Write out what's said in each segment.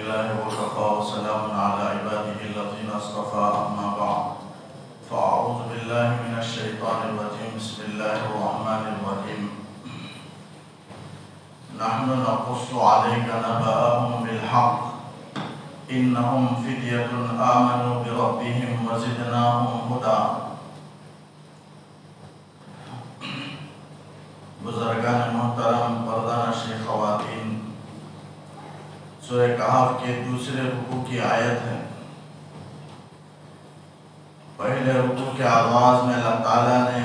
لله وكفى وسلام على عباده الذين اصطفى أما بعد فأعوذ بالله من الشيطان الرجيم بسم الله الرحمن الرحيم نحن نقص عليك نبأهم بالحق إنهم فتية آمنوا بربهم وزدناهم هدى بزرگان محترم پردہ نشین خواتین، سورہ کہف کے دوسرے رکوع کی آیت ہے۔ پہلے رکوع کے آغاز میں اللہ تعالیٰ نے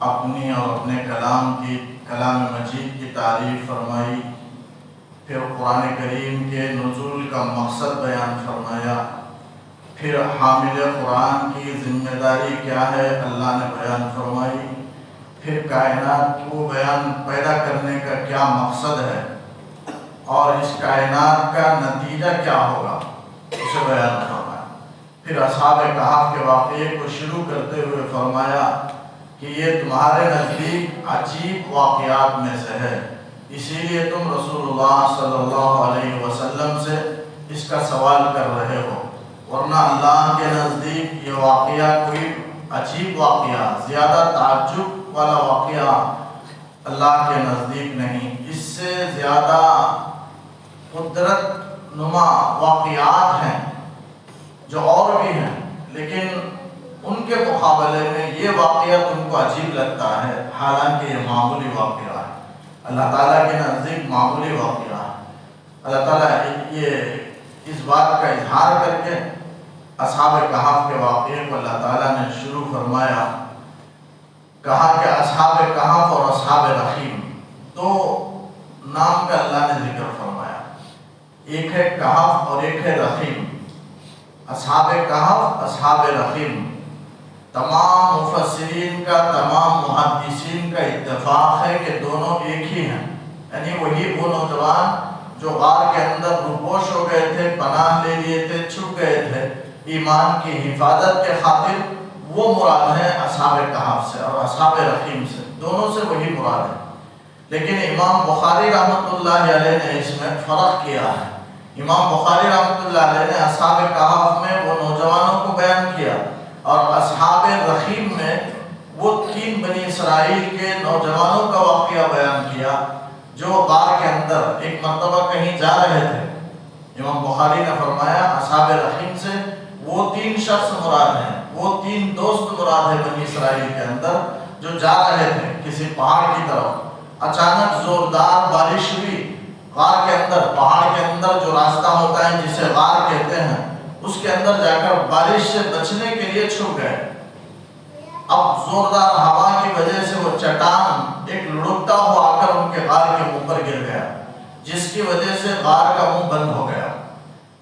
اپنی اور اپنے کلام مجید کی تعریف فرمائی، پھر قرآن کریم کے نزول کا مقصد بیان فرمایا، پھر حامل قرآن کی ذمہ داری کیا ہے اللہ نے بیان فرمائی، پھر کائنات کو پیدا کرنے کا کیا مقصد ہے اور اس کائنات کا نتیجہ کیا ہوگا اسے بیان فرمایا، پھر اصحاب کہف کے واقعے کو شروع کرتے ہوئے فرمایا کہ یہ تمہارے نزدیک عجیب واقعات میں سے ہے، اسی لیے تم رسول اللہ صلی اللہ علیہ وسلم سے اس کا سوال کر رہے ہو، ورنہ اللہ کے نزدیک یہ واقعہ کوئی عجیب واقعہ، زیادہ تعجب والا واقعہ اللہ کے نزدیک نہیں، اس سے زیادہ قدرت نما واقعات ہیں جو اور بھی ہیں، لیکن ان کے مقابلے میں یہ واقعہ تم کو عجیب لگتا ہے، حالانکہ یہ معمولی واقعہ ہے، اللہ تعالیٰ کے نزدیک معمولی واقعہ ہے۔ اللہ تعالیٰ یہ اس بات کا اظہار کر کے اصحاب کہف کے واقعے کو اللہ تعالیٰ نے شروع فرمایا، کہا کہ اصحاب کہف اور اصحاب رقیم دو نام کا اللہ نے ذکر فرمایا، ایک ہے کہف اور ایک ہے رقیم۔ اصحاب کہف، اصحاب رقیم، تمام مفسرین کا، تمام محدثین کا اتفاق ہے کہ دونوں ایک ہی ہیں، یعنی وہی وہ نوجوان جو غار کے اندر روپوش ہو گئے تھے، پناہ لے لیے تھے، چھپ گئے تھے ایمان کی حفاظت کے خاطر، وہ مراد ہیں اصحاب کہف سے اور اصحاب رقیم سے، دونوں سے وہی مراد ہے۔ لیکن امام بخاری رحمۃ اللہ علیہ نے اس میں فرق کیا ہے۔ امام بخاری رحمۃ اللہ علیہ نے اصحاب کہف میں وہ نوجوانوں کو بیان کیا اور اصحاب رقیم میں وہ 3 بنی اسرائیل کے نوجوانوں کا واقعہ بیان کیا جو غار کے اندر ایک مرتبہ کہیں جا رہے تھے۔ امام بخاری نے فرمایا اصحاب رقیم سے وہ 3 شخص مراد ہیں، وہ 3 دوست مراد ہیں بنی اسرائیل کے اندر جو جا رہے تھے کسی پہاڑ کی طرف، اچانک زوردار بارش ہوئی، غار کے اندر، پہاڑ کے اندر جو راستہ ہوتا ہے جسے غار کہتے ہیں، اس کے اندر جا کر بارش سے بچنے کے لیے چھپ گئے۔ اب زوردار ہوا کی وجہ سے وہ چٹان ایک لڑکتا ہوا آ کر ان کے غار کے منہ پر گر گیا، جس کی وجہ سے غار کا منہ بند ہو گیا۔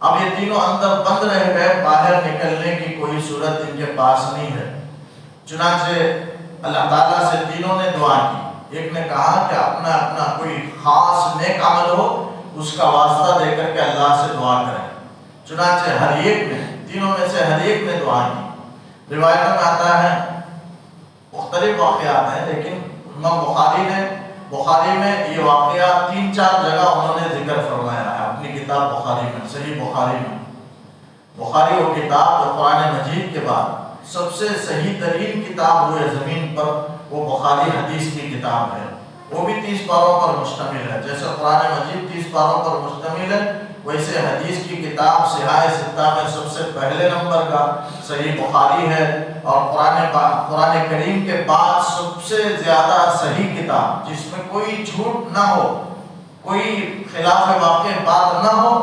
اب یہ تینوں اندر بند رہ گئے، باہر نکلنے کی کوئی صورت ان کے پاس نہیں ہے۔ چنانچہ اللہ تعالیٰ سے تینوں نے دعا کی، ایک نے کہا کہ اپنا اپنا کوئی خاص نیک عمل ہو اس کا واسطہ دے کر کے اللہ سے دعا کریں۔ چنانچہ ہر ایک نے، تینوں میں سے ہر ایک نے دعا کی۔ روایتوں میں آتا ہے مختلف واقعات ہیں، لیکن امام بخاری میں یہ واقعہ 3-4 جگہ انہوں نے ذکر فرمایا ہے اپنی کتاب بخاری میں، صحیح بخاری میں۔ بخاری وہ کتاب جو قرآن مجید کے بعد سب سے صحیح ترین کتاب ہوئے زمین پر، وہ بخاری حدیث کی کتاب ہے، وہ بھی 30 پاروں پر مشتمل ہے۔ جیسے قرآن مجید 30 پاروں پر مشتمل ہے، ویسے حدیث کی کتاب صحاح ستہ میں سب سے پہلے نمبر کا صحیح بخاری ہے، اور قرآن کریم کے بعد سب سے زیادہ صحیح کتاب جس میں کوئی جھوٹ نہ ہو، کوئی خلاف واقع بات نہ ہو،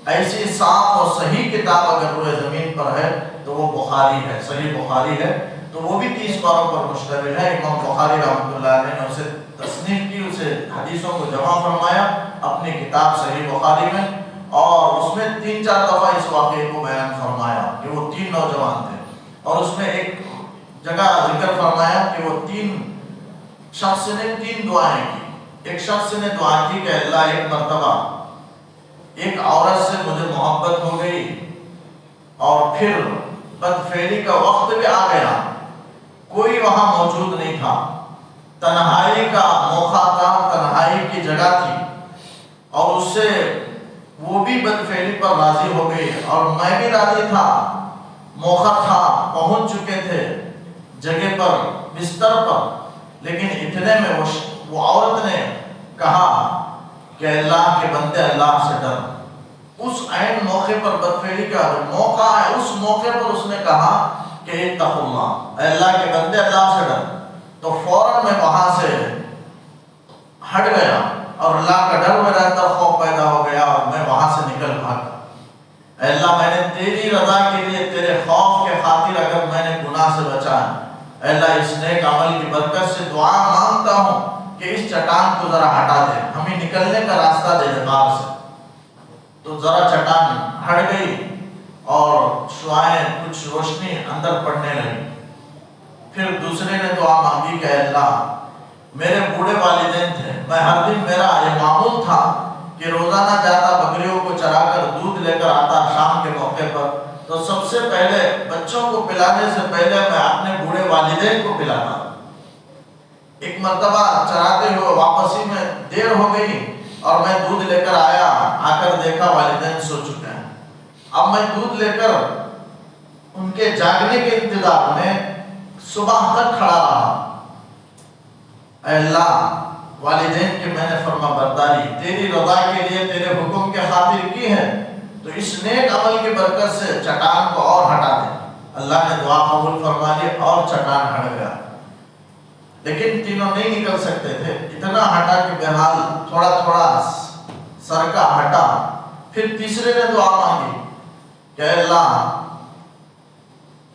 ایسی صاف اور صحیح کتاب اگر روئے زمین پر ہے تو وہ بخاری ہے، صحیح بخاری ہے۔ تو وہ بھی 30 پاروں پر مشتمل ہے۔ امام بخاری رحمۃ اللہ علیہ نے اسے تصنیف کی، اسے حدیثوں کو جمع فرمایا اپنی کتاب صحیح بخاری میں، اور اس میں 3-4 دفعہ اس واقعے کو بیان فرمایا کہ وہ 3 نوجوان تھے، اور اس میں ایک جگہ ذکر فرمایا کہ وہ 3 شخص نے 3 دعائیں کی۔ ایک شخص نے دعا کی کہ اللہ ایک مرتبہ ایک عورت سے مجھے محبت ہو گئی اور پھر بدفعلی کا وقت بھی آ گیا، کوئی وہاں موجود نہیں تھا، تنہائی کا موقع تھا، تنہائی کی جگہ تھی، اور اس سے وہ بھی بدفعلی پر راضی ہو گئی اور میں بھی راضی تھا، موقع تھا، پہنچ چکے تھے جگہ پر، بستر پر، لیکن اتنے میں وہ عورت نے کہا کہ اللہ کے بندے اللہ سے ڈر۔ اس عین موقع پر بدفعلی کا موقع ہے، اس موقع پر اس نے کہا کہ اتقوا اللہ، اے اللہ کے بندے اللہ سے ڈر۔ تو فوراً میں وہاں سے ہٹ گیا اور اللہ کا ڈر میرے اندر خوف پیدا ہو گیا اور میں وہاں سے نکل بھاگا۔ اے اللہ میں نے تیری رضا کے لیے، تیرے خوف کے خاطر اگر میں نے گناہ سے بچا ہے، اے اللہ اس نیک عمل کی برکت سے دعا مانگتا ہوں کہ اس چٹان کو ذرا ہٹا دے، ہمیں نکلنے کا راستہ دے دے باغ سے۔ تو ذرا چٹان ہٹ گئی اور شعائیں کچھ روشنی اندر پڑنے لگی۔ پھر دوسرے نے دعا مانگی کہ اے اللہ میرے بوڑھے والدین تھے، میں ہر دن، میرا یہ معمول تھا کہ روزانہ جاتا بکریوں کو چرا کر دودھ لے کر آتا شام کے موقع پر، تو سب سے پہلے بچوں کو پلانے سے پہلے میں اپنے بوڑھے والدین کو پلاتا۔ ایک مرتبہ چراتے ہوئے واپسی میں دیر ہو گئی اور میں دودھ لے کر آیا، آ کر دیکھا والدین سو چکے ہیں۔ اب میں دودھ لے کر ان کے جاگنے کے انتظار میں صبح تک کھڑا رہا۔ اے اللہ والدین کے میں نے فرما برداری تیری رضا کے لیے، تیرے حکم کے خاطر کی ہے، تو اس نیک عمل کی برکت سے چٹان کو اور ہٹا دے۔ اللہ نے دعا قبول فرما لی اور چٹان ہٹ گیا، لیکن تینوں نہیں نکل سکتے تھے، اتنا ہٹا کہ بہرحال تھوڑا تھوڑا سر کا ہٹا۔ پھر تیسرے نے دعا مانگی کہ اے اللہ،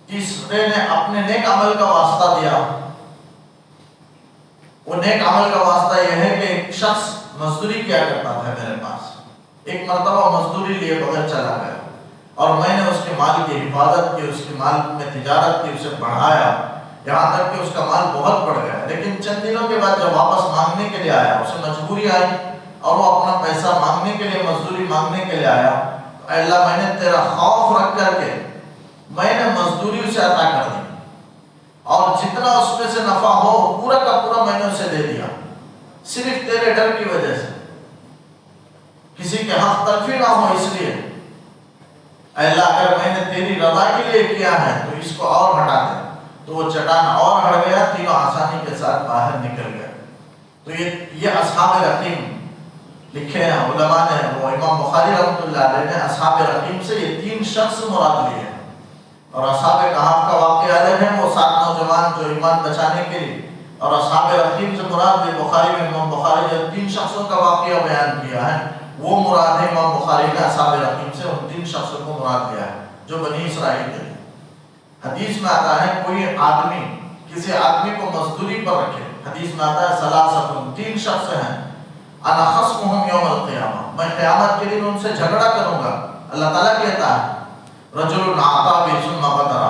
تیسرے نے اپنے نیک عمل کا واسطہ دیا۔ وہ نیک عمل کا واسطہ یہ ہے کہ ایک شخص مزدوری کیا کرتا تھا میرے پاس، ایک مرتبہ مزدوری لیے بغیر چلا گیا اور میں نے اس کے مال کی حفاظت کی، اس کے مال میں تجارت کی، اسے بڑھایا یہاں تک کہ اس کا مال بہت بڑھ گیا۔ لیکن چند دنوں کے بعد جب واپس مانگنے کے لیے آیا، اسے مجبوری آئی اور وہ اپنا پیسہ مانگنے کے لیے، مزدوری مانگنے کے لیے آیا، اے اللہ میں نے تیرا خوف رکھ کر کے میں نے مزدوری اسے عطا کر دی اور جتنا اس میں سے نفع ہو پورا کا پورا میں نے اسے دے دیا، صرف تیرے ڈر کی وجہ سے، کسی کے حق تلفی نہ ہو اس لیے۔ اے اللہ اگر میں نے تیری رضا کے لیے کیا ہے تو اس کو اور ہٹا دے۔ تو وہ چٹان اور ہٹ گیا، تینوں آسانی کے ساتھ باہر نکل گئے۔ تو یہ اصحاب رقیم لکھے ہیں علماء نے، وہ امام بخاری رحمۃ اللہ علیہ نے اصحاب رقیم سے یہ تین شخص مراد لیے ہیں، اور اصحاب کہف کا واقعہ الگ ہے، وہ 7 نوجوان جو ایمان بچانے کے لیے، اور اصحاب رقیم سے مراد بھی بخاری میں امام بخاری جو 3 شخصوں کا واقعہ بیان کیا ہے وہ مراد ہے، امام بخاری نے اصحاب رقیم سے ان 3 شخصوں کو مراد لیا ہے جو بنی اسرائیل تھے۔ حدیث میں آتا ہے کوئی آدمی کسی آدمی کو مزدوری پر رکھے، حدیث میں آتا ہے ثلاثۃ، 3 شخص ہیں، انا خصمہم یوم القیامہ، میں قیامت کے دن ان سے جھگڑا کروں گا۔ اللہ تعالیٰ کہتا ہے رجل اعطی بی ثم غدر،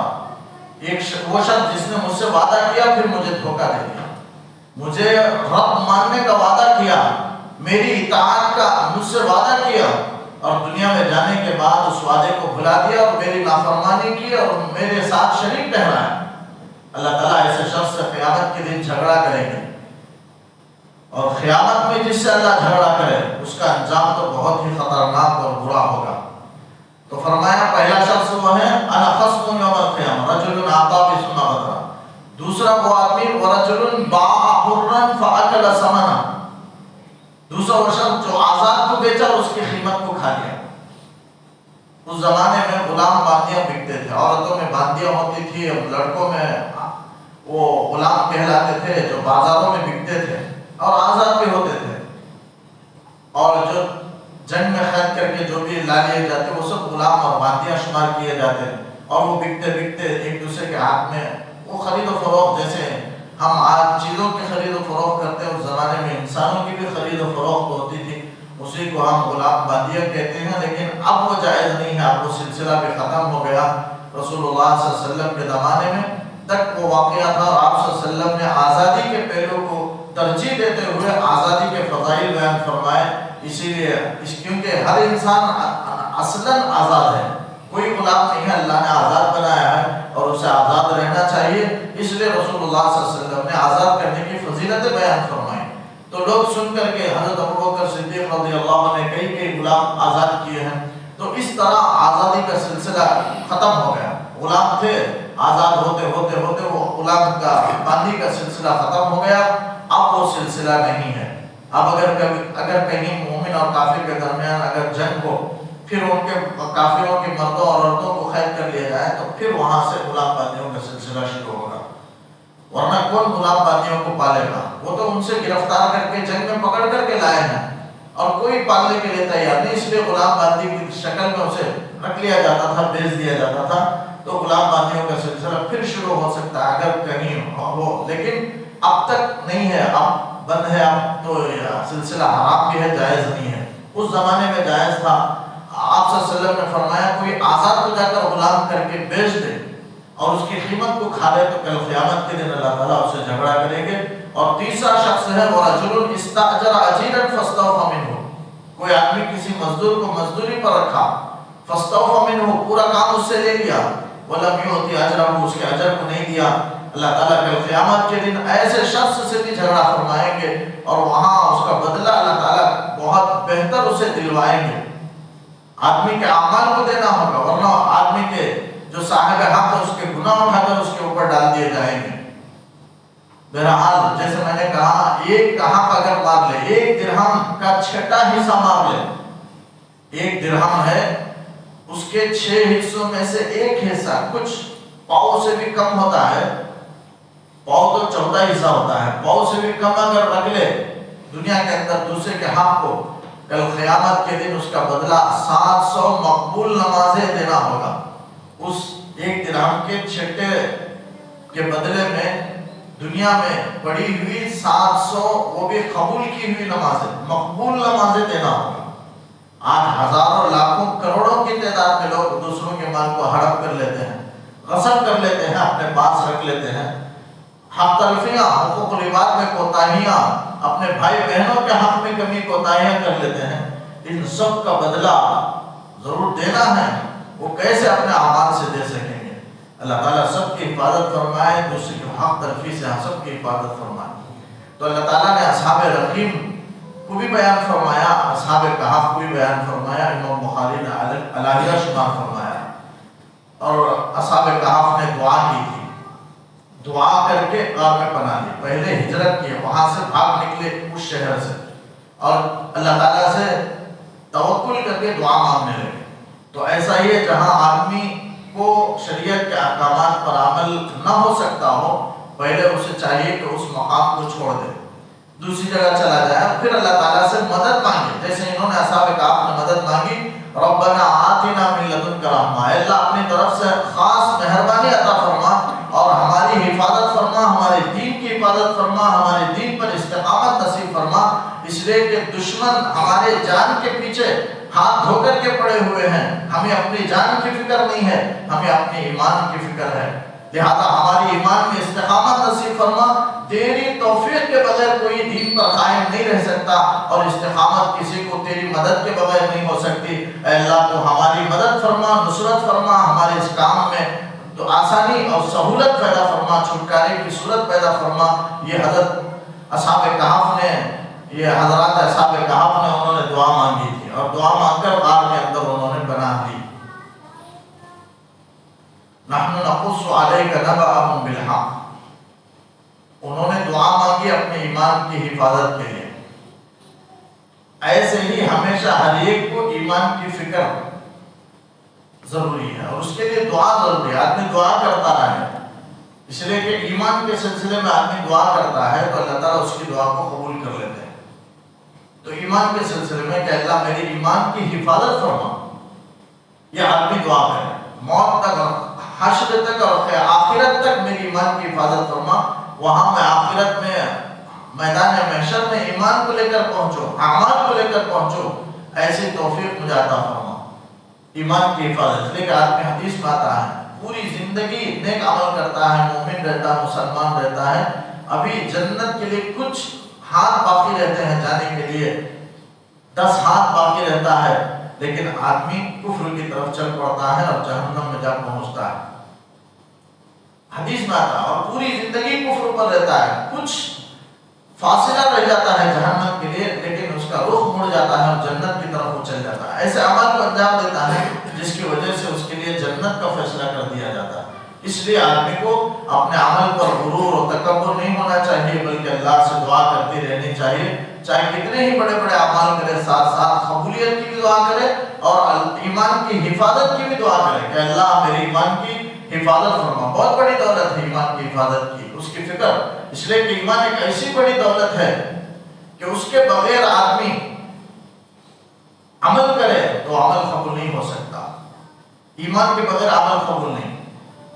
وہ شخص جس نے مجھ سے وعدہ کیا پھر مجھے دھوکہ دے دیا، مجھے رب ماننے کا وعدہ کیا، میری اطاعت کا مجھ سے وعدہ کیا اور دنیا میں جانے کے بعد اس وعدے کو بھلا دیا اور میری نافرمانی کی اور میرے ساتھ شریک ٹھہرایا۔ اللہ تعالیٰ ایسے شخص سے قیامت کے دن جھگڑا کریں گے، اور قیامت میں جس سے اللہ جھگڑا کرے اس کا انجام تو بہت ہی خطرناک اور برا ہوگا۔ تو فرمایا پہلا شخص وہ ہے انا خصم یوم القیامہ رجل اعطی بی ثم غدر، دوسرا وہ آدمی ورجل باع حرا فاکل ثمنہ، دوسرا وہ شخص جو آزاد کو بیچا اور اس کی قیمت کو کھا لیا۔ اس زمانے میں غلام باندیاں بکتے تھے، عورتوں میں باندیاں ہوتی تھی، لڑکوں میں وہ غلام کہلاتے تھے جو بازاروں میں بکتے تھے اور آزاد بھی ہوتے تھے، اور جو جنگ میں قید کر کے جو بھی لا لیے جاتے وہ سب غلام اور باندیاں شمار کیے جاتے، اور وہ بکتے بکتے ایک دوسرے کے ہاتھ میں وہ خرید و فروخت، جیسے ہم آج چیزوں کی خرید و فروخت کرتے ہیں اس زمانے میں انسانوں کی بھی خرید و فروخت ہوتی تھی، اسی کو ہم غلام باندیاں کہتے ہیں۔ لیکن اب وہ جائز نہیں ہے، اب وہ سلسلہ بھی ختم ہو گیا۔ رسول اللہ صلی اللہ علیہ وسلم کے زمانے میں تک وہ واقعہ تھا، اور آپ صلی اللہ علیہ وسلم نے آزادی کے پہلو کو ترجیح دیتے ہوئے آزادی کے فضائل بیان فرمائے، اسی لیے کیونکہ ہر انسان اصلاً آزاد ہے، کوئی غلام نہیں ہے، اللہ نے آزاد بنایا ہے اور اسے آزاد رہنا چاہیے، اس لیے رسول اللہ صلی اللہ علیہ وسلم نے آزاد کرنے کی فضیلتیں بیان فرمائی۔ تو لوگ سن کر کے حضرت ابوبکر صدیق رضی اللہ عنہ نے کئی غلام آزاد کیے ہیں. تو اس طرح آزادی کا سلسلہ ختم ہو گیا. غلام تھے، آزاد ہوتے ہوتے ہوتے وہ غلام کا بندی کا سلسلہ ختم ہو گیا. اب وہ سلسلہ نہیں ہے. اب اگر کہیں مومن اور کافر کے درمیان اگر جنگ ہو، پھر ان کے کافروں کے مردوں اور عورتوں کو قید کر لیا جائے تو پھر وہاں سے غلام بندیوں کا سلسلہ شروع ہوگا. ورنہ کون غلام بندیوں کو پالے گا؟ وہ تو ان سے گرفتار کر کے جنگ میں پکڑ کر کے لائے ہیں اور کوئی پالنے کے لیے تیار نہیں. اس لیے غلام بندی کی شکل میں اسے رکھ لیا جاتا تھا، بیچ دیا جاتا تھا. تو غلام بندیوں کا سلسلہ پھر شروع ہو سکتا ہے اگر کہیں ہو، لیکن اب تک نہیں ہے. اب بند ہے. اب تو سلسلہ حرام بھی ہے، جائز نہیں ہے. اس زمانے میں جائز تھا. آپ صلی اللہ علیہ وسلم نے فرمایا کوئی آزاد کو جا کر غلام کر کے بیچ دے اور اس کی قیمت کو کھا لے تو کل قیامت کے دن اللہ تعالیٰ اسے جھگڑا کریں گے. اور تیسرا شخص ہے وَرَجُلٌ اسْتَأْجَرَ أَجِيرًا فَاسْتَوْفَى مِنْهُ، کوئی آدمی کسی مزدور کو مزدوری پر رکھا، فَاسْتَوْفَى مِنْهُ، پورا کام اس سے لے لیا، وَلَمْ يُؤْتِ أَجْرَهُ، اس کے اجر کو نہیں دیا. اللہ تعالیٰ کل قیامت کے دن ایسے شخص سے بھی جھگڑا فرمائیں گے اور وہاں اس کا بدلہ اللہ تعالیٰ بہت بہتر اسے دلوائیں گے. آدمی کے اعمال کو دینا ہوگا، ورنہ آدمی کے جو صاحب حق ہے اس کے گناہ اٹھا کر اس کے اوپر ڈال دیے جائیں گے. بہرحال جیسے میں نے کہا، ایک کہاں کا اگر مار لے، ایک درہم کا 6واں حصہ مار لے، ایک درہم ہے اس کے 6 حصوں میں سے ایک حصہ کچھ پاؤں سے بھی کم ہوتا ہے. پاؤں تو 14 حصہ ہوتا ہے، پاؤں سے بھی کم اگر رکھ لے دنیا کے اندر دوسرے کے حق کو، کل قیامت کے دن اس کا بدلہ 700 مقبول نمازیں دینا ہوگا. اس ایک درہم کے 6 کے بدلے میں دنیا میں پڑھی ہوئی 700 وہ بھی قبول کی ہوئی نمازیں، مقبول نمازیں دینا ہوگا. آج ہزاروں لاکھوں کروڑوں کی تعداد میں لوگ دوسروں کے مال کو ہڑپ کر لیتے ہیں، غصب کر لیتے ہیں، اپنے پاس رکھ لیتے ہیں. حق تلفیاں، حقوق العباد میں کوتاہیاں، اپنے بھائی بہنوں کے حق میں کمی کوتاہیاں کر لیتے ہیں. ان سب کا بدلہ ضرور دینا ہے. وہ کیسے اپنے اعمال سے دے سکیں گے؟ اللہ تعالیٰ سب کی حفاظت فرمائے، دوسرے کی حق تلفی سے سب کی حفاظت فرمائے. تو اللہ تعالیٰ نے اصحاب رقیم کو بھی بیان فرمایا، اصحاب کہف کو بھی بیان فرمایا. امام بخاری نے علاحدہ شمار فرمایا. اور اصحاب کہف نے دعا کی تھی، دعا کر کے غار میں پناہ لی. پہلے ہجرت کی، وہاں سے بھاگ نکلے اس شہر سے اور اللہ تعالیٰ سے توکل کر کے دعا مانگنے لگے. تو ایسا ہی ہے جہاں آدمی کو شریعت کے احکامات پر عمل نہ ہو سکتا ہو، پہلے اسے چاہیے کہ اس مقام کو چھوڑ دے، دوسری جگہ چلا جائے، پھر اللہ تعالیٰ سے مدد مانگے. جیسے انہوں نے اصحاب کہف نے مدد مانگی، ربنا آتنا من لدنک رحمہ، اے اللہ اپنی طرف سے خاص مہربانی عطا فرما اور ہماری حفاظت فرما، ہمارے دین کی حفاظت فرما، ہمارے دین پر استقامت نصیب فرما. اس لیے کہ دشمن ہمارے جان کے پیچھے ہاتھ دھو کر کے پڑے ہوئے ہیں. ہمیں اپنی جان کی فکر نہیں ہے، ہمیں اپنے ایمان کی فکر ہے. لہذا ہماری ایمان میں استقامت نصیب فرما. تیری توفیق کے بغیر کوئی دین پر قائم نہیں رہ سکتا اور استقامت کسی کو تیری مدد کے بغیر نہیں ہو سکتی. اے اللہ تو ہماری مدد فرما، نصرت فرما، ہمارے اس کام میں تو آسانی اور سہولت پیدا فرما، چھٹکارے کی صورت پیدا فرما. یہ حضرت اصحاب کہف نے، یہ حضرات اصحاب کہف نے انہوں نے دعا مانگی تھی اور دعا مانگ کر غار کے اندر انہوں نے پناہ لی. نحن نقص علیک نبأهم بالحق، انہوں نے دعا مانگی اپنے ایمان کی حفاظت کے لیے. ایسے ہی ہمیشہ ہر ایک کو ایمان کی فکر ضروری ہے اور اس کے لیے دعا ضروری ہے. آدمی دعا کرتا رہے، اس لیے کہ ایمان کے سلسلے میں آدمی دعا کرتا ہے تو اللہ تعالیٰ اس کی دعا کو قبول کر لیتے ہیں. تو ایمان کے سلسلے میں کہ اللہ میری ایمان کی حفاظت فرما، یہ آدمی دعا کرے. موت تک اور حشر تک اور آخرت تک میری ایمان کی حفاظت فرما. وہاں میں آخرت میں میدان محشر میں ایمان کو لے کر پہنچو، اعمال کو لے کر پہنچو، ایسی توفیق مجھے عطا فرما. ایمان کی حفاظت لے کر آدمی حدیث میں آتا ہے پوری زندگی نیک عمل کرتا ہے، مومن رہتا ہے، مسلمان رہتا ہے، ابھی جنت کے لیے کچھ ہاتھ باقی رہتے ہیں جانے کے لیے، 10 ہاتھ باقی رہتا ہے، لیکن آدمی کفر کی طرف چل پڑتا ہے اور جہنم میں جا پہنچتا ہے. حدیث میں آتا ہے اور پوری زندگی کفر پر رہتا ہے، کچھ فاصلہ رہ جاتا ہے جہنم کے لیے، لیکن اس کا رخ مڑ جاتا ہے اور جنت کی طرف وہ چل جاتا ہے، ایسے عمل کو انجام دیتا ہے جس کی وجہ سے اس کے لیے جنت کا فیصلہ کر دیا جاتا ہے۔ اس لیے آدمی کو اپنے عمل پر غرور و تکبر نہیں ہونا چاہیے، بلکہ اللہ سے دعا کرتی رہنی چاہیے، چاہے کتنے ہی بڑے بڑے اعمال کرے، ساتھ ساتھ قبولیت کی بھی دعا کرے اور ایمان کی حفاظت کی بھی دعا کرے کہ اللہ میرے ایمان کی حفاظت فرما۔ بہت بڑی دولت ہے ایمان کی حفاظت کی، اس کی فکر، اس لیے کہ ایمان ایک ایسی بڑی دولت ہے کہ اس کے بغیر آدمی عمل کرے تو عمل قبول نہیں ہو سکتا، ایمان کے بغیر عمل قبول نہیں،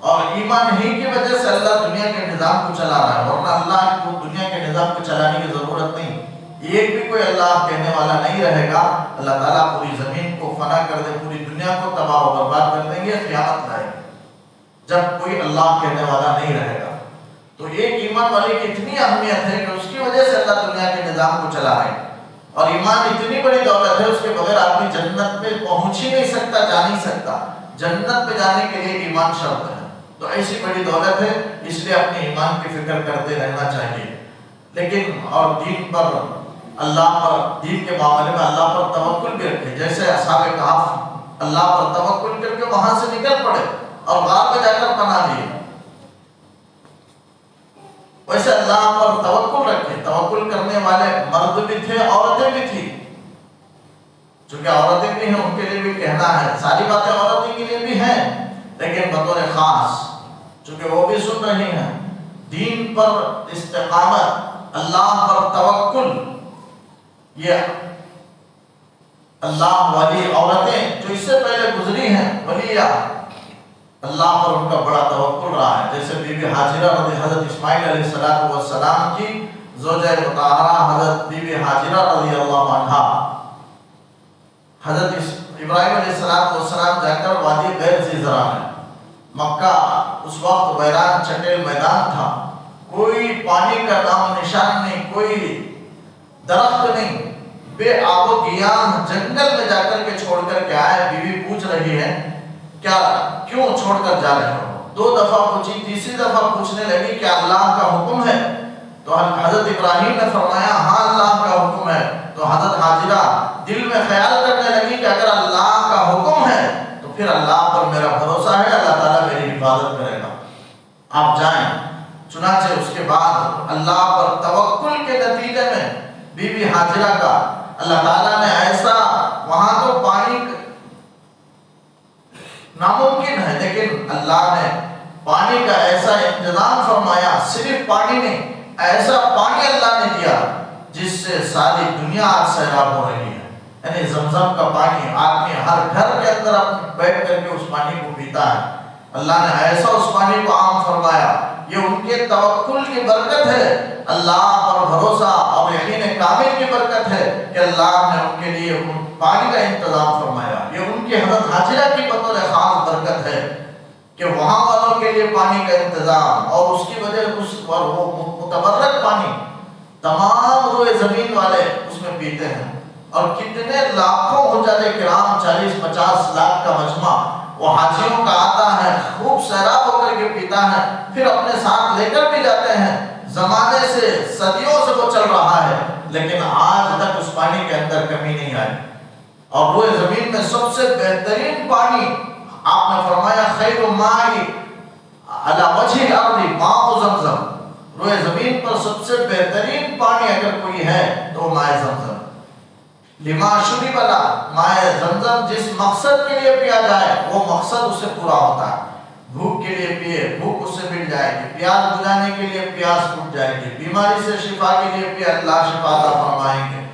اور ایمان ہی کی وجہ سے اللہ دنیا کے نظام کو چلا رہا ہے، ورنہ اللہ کو دنیا کے نظام کو چلانے کی ضرورت نہیں، ایک بھی کوئی اللہ کہنے والا نہیں رہے گا، اللہ تعالیٰ پوری زمین کو فنا کر دے، پوری دنیا کو تباہ و برباد کر دیں گے، قیامت لائے گی جب کوئی اللہ کہنے والا نہیں رہے گا۔ تو ایک ایمان والے کی اتنی اہمیت ہے کہ اس کی وجہ سے اللہ دنیا کے نظام کو چلا رہے ہیں، اور ایمان اتنی بڑی دولت ہے، اس کے بغیر آدمی جنت میں پہنچ ہی نہیں سکتا، جا نہیں سکتا، جنت میں جانے کے لیے ایمان شرط ہے، تو ایسی بڑی دولت ہے، اس لیے اپنے ایمان کی فکر کرتے رہنا چاہیے، لیکن اور دین پر، اللہ پر، دین کے معاملے میں اللہ پر توکل بھی رکھے، جیسے اصحاب کہف اللہ پر توکل کر کے وہاں سے نکل پڑے اور غار میں جا کر پناہ لیے، ویسے اللہ پر توکل رکھے، توکل کرنے والے مرد بھی تھے، عورتیں بھی تھی، چونکہ عورتیں بھی ہیں ان کے لیے بھی کہنا ہے، ساری باتیں عورتیں کے لیے بھی ہیں، لیکن بطور خاص چونکہ وہ بھی سن رہی ہیں، دین پر استقامت، اللہ پر توکل، یہ اللہ والی عورتیں جو اس سے پہلے گزری ہیں ولیہ، اللہ پر ان کا بڑا توکل رہا ہے، جیسے بی بی حاجرہ رضی حضرت اسماعیل علیہ السلام کی زوجہ مطہرہ حضرت بی بی حاجرہ رضی اللہ عنہا، حضرت ابراہیم علیہ السلام جا کر وادی غیر ذی زرع میں، مکہ اس وقت ویران چٹیل میدان تھا، کوئی پانی کا نام و نشان نہیں، کوئی درخت نہیں، بے آب و گیاہ، جنگل میں جا کر کے چھوڑ کر کے آئے، بیوی پوچھ رہی ہے کیا کیوں چھوڑ کر جا رہے ہو؟ 2 دفعہ پوچھی، تیسری دفعہ پوچھنے لگی کیا اللہ کا حکم ہے؟ تو حضرت ابراہیم نے فرمایا ہاں اللہ کا حکم ہے، تو حضرت حاجرہ دل میں خیال کرنے لگی کہ اگر اللہ کا حکم ہے تو پھر اللہ پر میرا بھروسہ ہے، اللہ تعالیٰ میری حفاظت کرے گا، آپ جائیں۔ چنانچہ اس کے بعد اللہ پر توکل کے نتیجے میں بی بی حاجرہ کا اللہ تعالیٰ نے ایسا، وہاں تو پانی ناممکن ہے لیکن اللہ نے پانی کا ایسا انتظام فرمایا، صرف پانی نہیں، ایسا پانی اللہ نے دیا جس سے ساری دنیا آج سیراب ہو رہی ہے، یعنی زمزم کا پانی آدمی ہر گھر کے اندر بیٹھ کر کے اس پانی کو پیتا ہے، اللہ نے ایسا اس پانی کو عام فرمایا، یہ ان کے توکل کی برکت ہے، اللہ پر بھروسہ اور یقین کامل کی برکت ہے کہ اللہ نے ان کے لیے پانی کا انتظام فرمایا، یہ ان کی حضرت حاجرہ کی بطور خاص برکت ہے کہ وہاں والوں کے لیے پانی کا انتظام، اور اس کی وجہ اس پر وہ متبرک پانی تمام روئے زمین والے اس میں پیتے ہیں، اور کتنے لاکھوں حجاج کرام، 40-50 لاکھ کا مجمع وہ حاجیوں کا آتا ہے، خوب سیراب ہو کر کے پیتا ہے، پھر اپنے ساتھ لے کر بھی جاتے ہیں، زمانے سے صدیوں سے وہ چل رہا ہے، لیکن آج تک اس پانی کے اندر کمی نہیں آئی، اور روئے زمین میں سب سے بہترین پانی آپ نے فرمایا خیر ماء علی وجہ الارض ماء زمزم، روئے زمین پر سب سے بہترین پانی اگر کوئی ہے تو ماء زمزم، لما شرب له ماء زمزم، جس مقصد کے لیے پیا جائے وہ مقصد اس سے پورا ہوتا ہے، بھوک کے لیے پیے بھوک اس سے مٹ جائے گی، پیاس بجھانے کے لیے پیاس ٹوٹ جائے گی، بیماری سے شفا کے لیے پیے اللہ شفا عطا فرمائیں گے،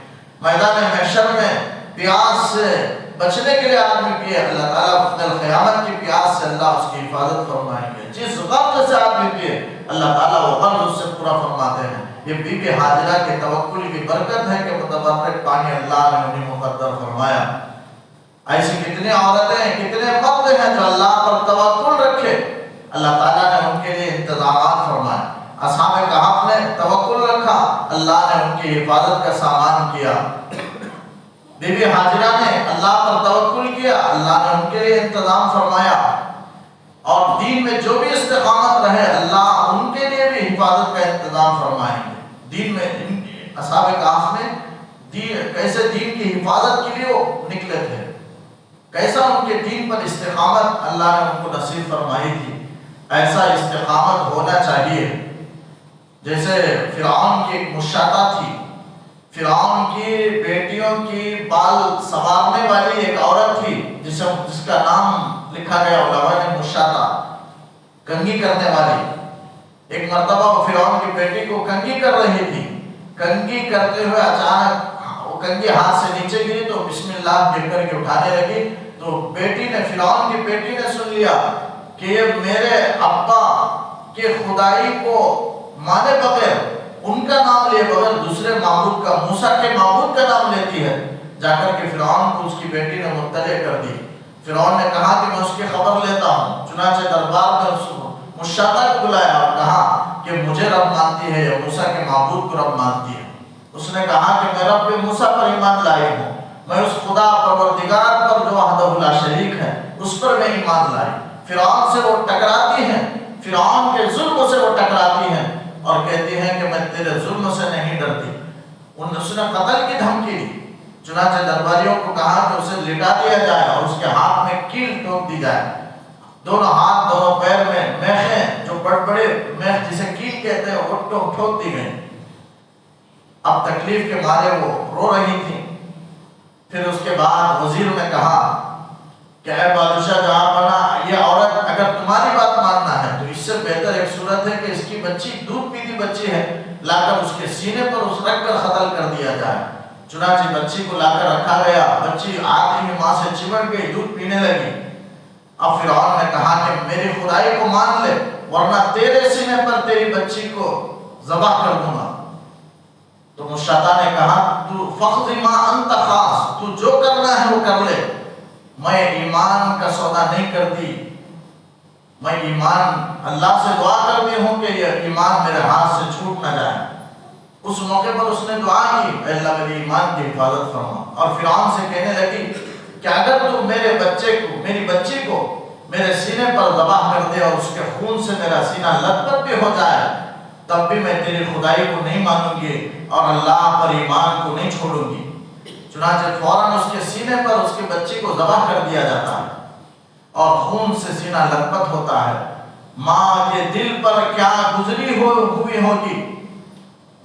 میدان محشر میں پیاس سے بچنے کے لیے آدمی پیے، اللہ تعالیٰ کل قیامت کی پیاس سے اللہ اس کی حفاظت فرمائیں گے، جس غرض سے آدمی پیے اللہ تعالیٰ وہ غرض اس سے پورا فرماتے ہیں، یہ بی بی حاجرہ کے توکل کی برکت ہے کہ متبرک پانی اللہ نے انہیں مقدر فرمایا۔ ایسی کتنی عورتیں، کتنے مرد ہیں جو اللہ پر توکل رکھے، اللہ تعالیٰ نے ان کے لیے انتظامات فرمائے، اصحاب کہف نے توکل رکھا، اللہ نے ان کی حفاظت کا سامان کیا، بی بی حاجرہ نے اللہ پر توکل کیا، اللہ نے ان کے لیے انتظام فرمایا، اور دین میں جو بھی استقامت رہے اللہ ان کے لیے بھی حفاظت کا انتظام فرمائیں گے، دین میں اصحاب کہف میں کیسے دین کی حفاظت کے لیے وہ نکلے تھے، کیسا ان کے دین پر استقامت اللہ نے ان کو نصیب فرمائی تھی، ایسا استقامت ہونا چاہیے۔ جیسے فرعون کی ایک مشاطہ تھی، فرعون کی بیٹیوں کی بال سنوارنے والی ایک عورت تھی جس کا نام لکھا گیا علماء نے مشاطہ، کنگھی کرنے والی۔ ایک مرتبہ وہ فرعون کی بیٹی کو کنگھی کر رہی تھی، کنگھی کرتے ہوئے اچانک وہ کنگھی ہاتھ سے نیچے گری تو بسم اللہ کہہ کر کے اٹھانے لگی، تو بیٹی نے، فرعون کی بیٹی نے سن لیا کہ یہ میرے ابا کے خدائی کو مانے بغیر، ان کا نام لیے بغیر دوسرے معبود کا، موسیٰ کے معبود کا نام لیتی ہے۔ جا کر کے فرعون کو اس کی بیٹی نے مطلع کر دی۔ فرعون نے کہا کہ میں اس کی خبر لیتا ہوں، چنانچہ دربار میں مشاطہ کو بلایا اور کہا کہ مجھے رب مانتی ہے یا موسیٰ کے معبود کو رب مانتی ہے؟ اس نے کہا کہ میں رب موسیٰ پر ایمان لائی ہوں، میں اس خدا پروردگار پر جو وحدہ لا شریک ہے اس پر میں ایمان لائی۔ فرعون سے وہ ٹکراتی ہیں، فرعون کے ظلم سے وہ ٹکراتی ہیں اور کہتی ہیں کہ میں تیرے ظلم سے نہیں ڈرتی۔ اس نے قتل کی دھمکی دی، چنانچہ درباریوں کو کہا کہ اسے لٹا دیا جائے اور اس کے ہاتھ میں کیل ٹھوک دی جائے، دونوں ہاتھ دونوں پیر میں میخیں، جو بڑے بڑے میخ جسے کیل کہتے ہیں، وہ ٹھوک دی گئی۔ اب تکلیف کے مارے وہ رو رہی تھی۔ پھر اس کے بعد وزیر نے کہا کہ اے بادشاہ جہاں بنا، یہ عورت اگر تمہاری بات ماننا ہے تو اس سے بہتر ایک صورت ہے کہ اس کی بچی، دودھ پیتی بچی ہے، لا کر اس کے سینے پر اس رکھ کر قتل کر دیا جائے۔ چنانچہ بچی کو لا کر رکھا گیا، بچی آتی ہی ماں سے چمٹ گئی، دودھ پینے لگی۔ اب فرعون نے کہا کہ میری خدائی کو مان لے ورنہ تیرے سینے پر تیری بچی کو ذبح کر دوں گا۔ تو مشاطہ نے کہا تو فخذ ما انت خاص، تو جو کرنا ہے وہ کر لے، میں ایمان کا سودا نہیں کرتی، میں ایمان اللہ سے دعا کرتی ہوں کہ یہ ایمان میرے ہاتھ سے چھوٹ نہ جائے۔ اس موقع پر اس نے دعا کی اے اللہ میری ایمان کی حفاظت فرما، اور فرعون سے کہنے لگی کہ اگر تو میرے بچے کو، میری بچی کو میرے سینے پر ذبح کر دے اور اس کے خون سے میرا سینہ لت پت بھی ہو جائے تب بھی میں تیری خدائی کو نہیں مانوں گی اور اللہ پر ایمان کو نہیں چھوڑوں گی۔ چنانچہ فوراً اس کے سینے پر اس کے بچی کو ذبح کر دیا جاتا ہے اور خون سے سینہ لت پت ہوتا ہے۔ ماں کے دل پر کیا گزری ہوئی ہوگی،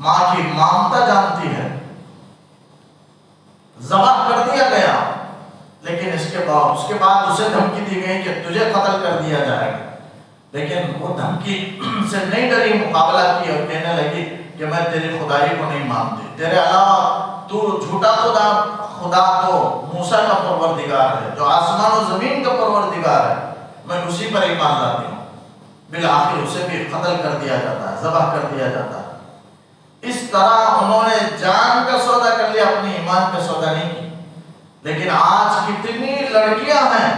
ماں کی مامتا جانتی ہے۔ ذبح کر دیا گیا، لیکن اس کے بعد اسے دھمکی دی گئی کہ تجھے قتل کر دیا جائے گا، لیکن وہ دھمکی سے نہیں ڈری، مقابلہ کی اور کہنے لگی کہ میں تیری خدائی کو نہیں مانتی، تیرے علاوہ تو جھوٹا خدا تو موسیٰ کا پروردگار ہے جو آسمان و زمین کا پروردگار ہے، میں اسی پر ایمان لاتی ہوں۔ بالآخر اسے بھی قتل کر دیا جاتا ہے، ذبح کر دیا جاتا ہے۔ اس طرح انہوں نے جان کا سودا کر لیا، اپنی ایمان کا سودا نہیں کی۔ لیکن آج کتنی لڑکیاں ہیں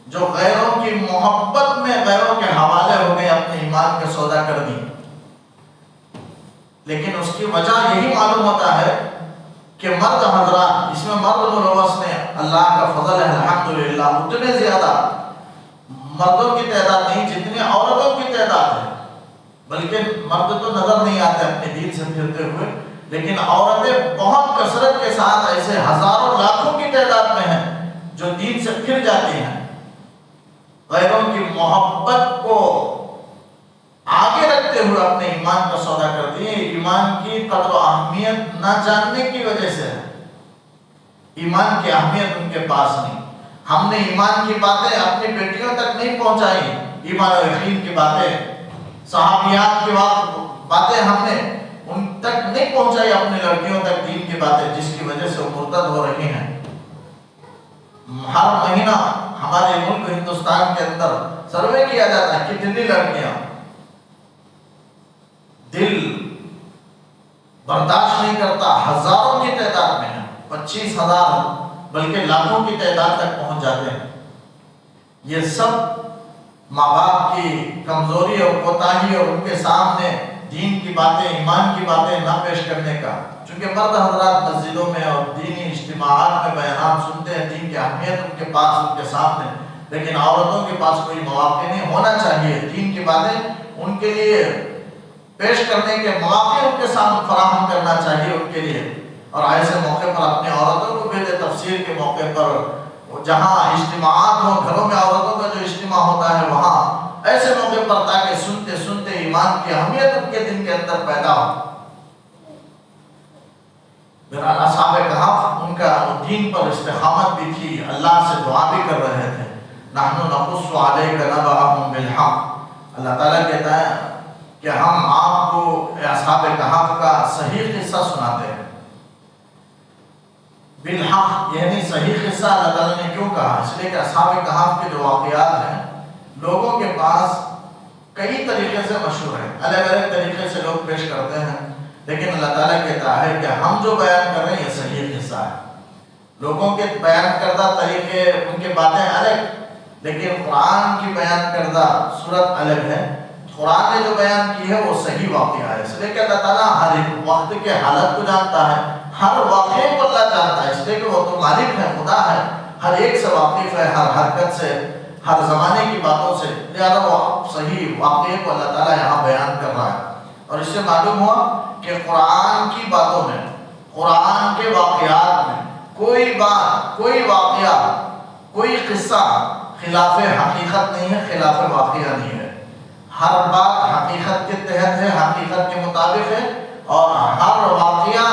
جو غیروں کی محبت میں غیروں کے حوالے ہو گئے، اپنے ایمان کا سودا کر دی۔ لیکن اس کی وجہ یہی معلوم ہوتا ہے کہ مرد حضرات، اس میں مرد ملوث نے، اللہ کا فضل ہے الحمدللہ، اتنے زیادہ مردوں کی تعداد نہیں جتنی عورتوں کی تعداد ہے، بلکہ مرد تو نظر نہیں آتے اپنے دین سے پھرتے ہوئے، لیکن عورتیں بہت کثرت کے ساتھ ایسے ہزاروں لاکھوں کی تعداد میں ہیں جو دین سے پھر جاتی ہیں، غیروں کی محبت کو آگے رکھتے ہوئے اپنے ایمان کا سودا کرتی ہیں۔ ایمان کی قدر و اہمیت نہ جاننے کی وجہ سے ہے، ایمان کی اہمیت ان کے پاس نہیں۔ ہم نے ایمان کی باتیں اپنی بیٹیوں تک نہیں پہنچائی، ایمان و یقین کی باتیں، صحابیات کی باتیں ہم نے ان تک نہیں پہنچائی، اپنی لڑکیوں تک دین کی باتیں، جس کی وجہ سے وہ مرتد ہو رہی ہیں۔ ہر مہینہ ہمارے ملک ہندوستان کے اندر سروے کیا جاتا ہے کتنی لڑکیاں دل برداشت نہیں کرتا، ہزاروں کی تعداد میں ہیں، 25,000 بلکہ لاکھوں کی تعداد تک پہنچ جاتے ہیں۔ یہ سب ماں باپ کی کمزوری اور کوتاہی اور ان کے سامنے دین کی باتیں، ایمان کی باتیں نہ پیش کرنے کا، چونکہ مرد حضرات مسجدوں میں اور دینی اجتماعات میں بیانات سنتے ہیں، دین کی اہمیت ان کے پاس، ان کے سامنے، لیکن عورتوں کے پاس کوئی مواقع نہیں ہونا چاہیے۔ دین کی باتیں ان کے لیے پیش کرنے کے مواقع ان کے سامنے فراہم کرنا چاہیے ان کے لیے، اور ایسے موقع پر اپنی عورتوں کو بھیجے، تفسیر کے موقع پر جہاں اجتماعات ہوں، گھروں میں عورتوں کا جو اجتماع ہوتا ہے وہاں ایسے موقع پر، تاکہ سنتے سنتے ایمان کی اہمیت ان کے دل کے اندر پیدا ہو۔ بہرحال اصحاب کہف ان کا دین پر استقامت بھی تھی، اللہ سے دعا بھی کر رہے تھے۔ نحن نقص علیک نبأہم بالحق، اللہ تعالیٰ کہتا ہے کہ ہم آپ کو اصحاب کہف کا صحیح قصہ سناتے ہیں۔ بالحق یعنی صحیح قصہ اللہ تعالیٰ نے کیوں کہا؟ اس لیے کہ اصحاب کہف کے جو واقعات ہیں لوگوں کے پاس کئی طریقے سے مشہور ہیں، الگ الگ طریقے سے لوگ پیش کرتے ہیں، لیکن اللہ تعالیٰ کہتا ہے کہ ہم جو بیان کر رہے ہیں یہ صحیح قصہ ہے۔ لوگوں کے بیان کردہ طریقے، ان کے باتیں الگ، لیکن قرآن کی بیان کردہ صورت الگ ہے۔ قرآن نے جو بیان کی ہے وہ صحیح واقعہ ہے، اس لیے کہ اللہ تعالیٰ ہر ایک وقت کے حالت کو جانتا ہے، ہر واقعے کو اللہ جانتا ہے، اس لیے کہ وہ تو مالک ہے، خدا ہے، ہر ایک سے واقف ہے، ہر حرکت سے، ہر زمانے کی باتوں سے، لہذا وہ صحیح واقعے کو اللہ تعالیٰ یہاں بیان کر رہا ہے۔ اور اس سے معلوم ہوا کہ قرآن کی باتوں میں، قرآن کے واقعات میں کوئی بات، کوئی واقعہ، کوئی قصہ خلاف حقیقت نہیں ہے، خلاف واقعہ نہیں ہے۔ ہر بات حقیقت کے تحت ہے، حقیقت کے مطابق ہے، اور ہر واقعہ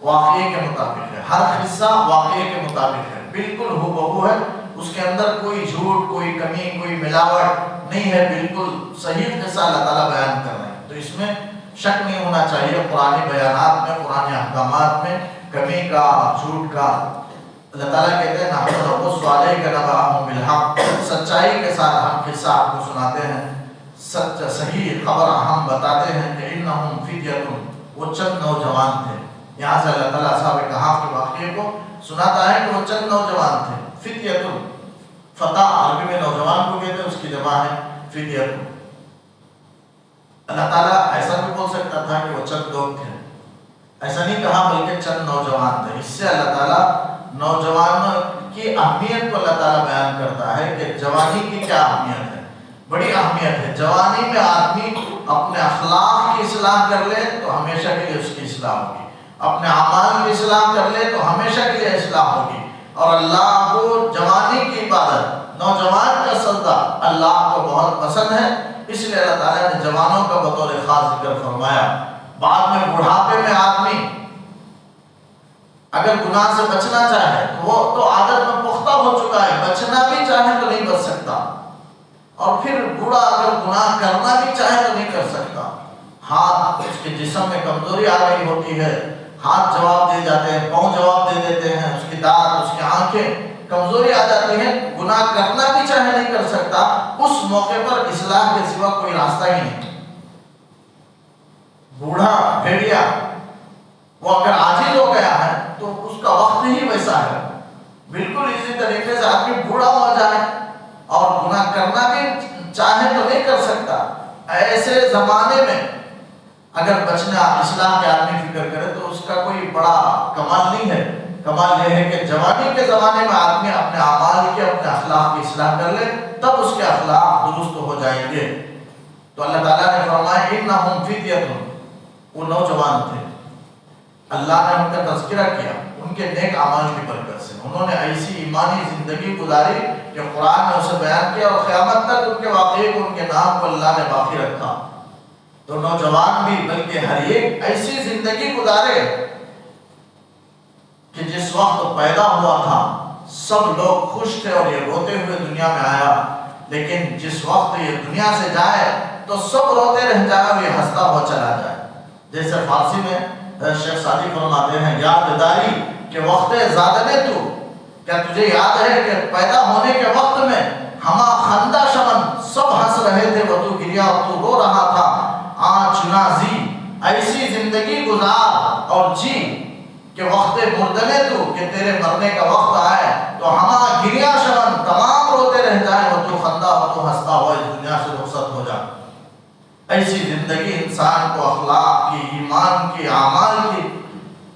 واقعے کے مطابق ہے، ہر قصہ واقعے کے مطابق ہے، بالکل ہو بہو ہے، اس کے اندر کوئی جھوٹ، کوئی کمی، کوئی ملاوٹ نہیں ہے، بالکل صحیح قصہ اللہ تعالیٰ بیان کر رہے ہیں۔ تو اس میں شک نہیں ہونا چاہیے قرآنی بیانات میں، قرآنی احکامات میں کمی کا، جھوٹ کا۔ اللہ تعالیٰ کہتے ہیں نحن نقص علیک نبأہم بالحق، سچائی کے ساتھ ہم قصہ آپ کو سناتے ہیں، سچ صحیح خبر ہم بتاتے ہیں کہ انہم فدیۃ، وہ چند نوجوان تھے۔ یہاں سے اللہ تعالیٰ اصحاب کہف کے واقعے کو سناتا ہے کہ وہ چند نوجوان تھے۔ فدیۃ، فتح عربی میں نوجوان کو کہتے ہیں، اس کی جمع ہے فدیۃ۔ اللہ تعالیٰ ایسا بھی بول سکتا تھا کہ وہ چند لوگ تھے، ایسا نہیں کہا بلکہ چند نوجوان تھے۔ اس سے اللہ تعالیٰ نوجوانوں کی اہمیت کو اللہ تعالیٰ بیان کرتا ہے کہ جوانی کی کیا اہمیت ہے، بڑی اہمیت ہے۔ جوانی میں آدمی اپنے اخلاق کی اصلاح کر لے تو ہمیشہ کے لیے اس کی اصلاح ہوگی، اپنے اعمال کی اصلاح کر لے تو ہمیشہ کے لیے اصلاح ہوگی، اور اللہ کو جوانی کی عبادت، نوجوان کا سجدہ اللہ کو بہت پسند ہے، اس لیے اللہ تعالیٰ نے جوانوں کا بطور خاص ذکر فرمایا۔ بعد میں بڑھاپے میں آدمی اگر گناہ سے بچنا چاہے تو وہ تو عادت میں پختہ ہو چکا ہے، بچنا بھی چاہے تو نہیں بچ سکتا، اور پھر بوڑھا اگر گناہ کرنا بھی چاہے تو نہیں کر سکتا۔ ہاتھ، اس کے جسم میں کمزوری آ گئی ہوتی ہے، ہاتھ جواب دے جاتے ہیں، پاؤں جواب دے دیتے ہیں، اس کی دانت، اس کی آنکھیں، کمزوری آ جاتی ہے، گناہ کرنا بھی چاہے نہیں کر سکتا۔ اس موقع پر اصلاح کے سوا کوئی راستہ ہی نہیں۔ بوڑھا بھیڑیا وہ اگر عاجز ہو گیا ہے تو اس کا وقت ہی ویسا ہے، بالکل اسی طریقے سے آدمی بوڑھا ہو جائے اور گناہ کرنا بھی چاہے تو نہیں کر سکتا۔ ایسے زمانے میں اگر بچنا، اصلاح کے آدمی فکر کرے تو اس کا کوئی بڑا کمال نہیں ہے۔ کمال یہ ہے کہ جوانی کے زمانے میں آدمی اپنے اعمال کے، اپنے اخلاق کی اصلاح کر لے، تب اس کے اخلاق درست ہو جائیں گے۔ تو اللہ تعالیٰ نے فرمایا انہم فدیۃ، وہ نوجوان تھے، اللہ نے ان کا تذکرہ کیا ان کے نیک اعمال کی برکت سے، انہوں نے ایسی ایمانی زندگی گزاری کہ قرآن نے اسے بیان کیا، اور قیامت تک ان کے واقعے کو، ان کے نام کو اللہ نے باقی رکھا۔ تو نوجوان بھی بلکہ ہر ایک ایسی زندگی گزارے کہ جس وقت پیدا ہوا تھا سب لوگ خوش تھے اور یہ روتے ہوئے دنیا میں آیا، لیکن جس وقت یہ دنیا سے جائے تو سب روتے رہ جائے اور یہ ہنستا ہوا چلا جائے۔ جیسے فارسی میں شیخ سعدی فرماتے ہیں یاد داری کہ وقت زادنے تو، کیا تجھے یاد ہے کہ پیدا ہونے کے وقت میں ہما خندہ شمن سب ہنس رہے تھے، وہ تو گریا اور تو رو رہا تھا، چنا زی ایسی زندگی گزار اور جی کہ وقت مردنے تو، کہ تیرے مرنے کا وقت آئے تو ہما گریا شمن تمام روتے رہ جائیں، وہ تو خندہ اور تو ہنستا ہوا اس دنیا سے رخصت ہو جائے۔ ایسی زندگی انسان کو اخلاق کی، ایمان کی، اعمال کی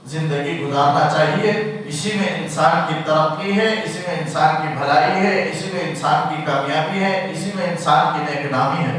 زندگی گزارنا چاہیے۔ اسی میں انسان کی ترقی ہے، اسی میں انسان کی بھلائی ہے، اسی میں انسان کی کامیابی ہے، اسی میں انسان کی نیک نامی ہے۔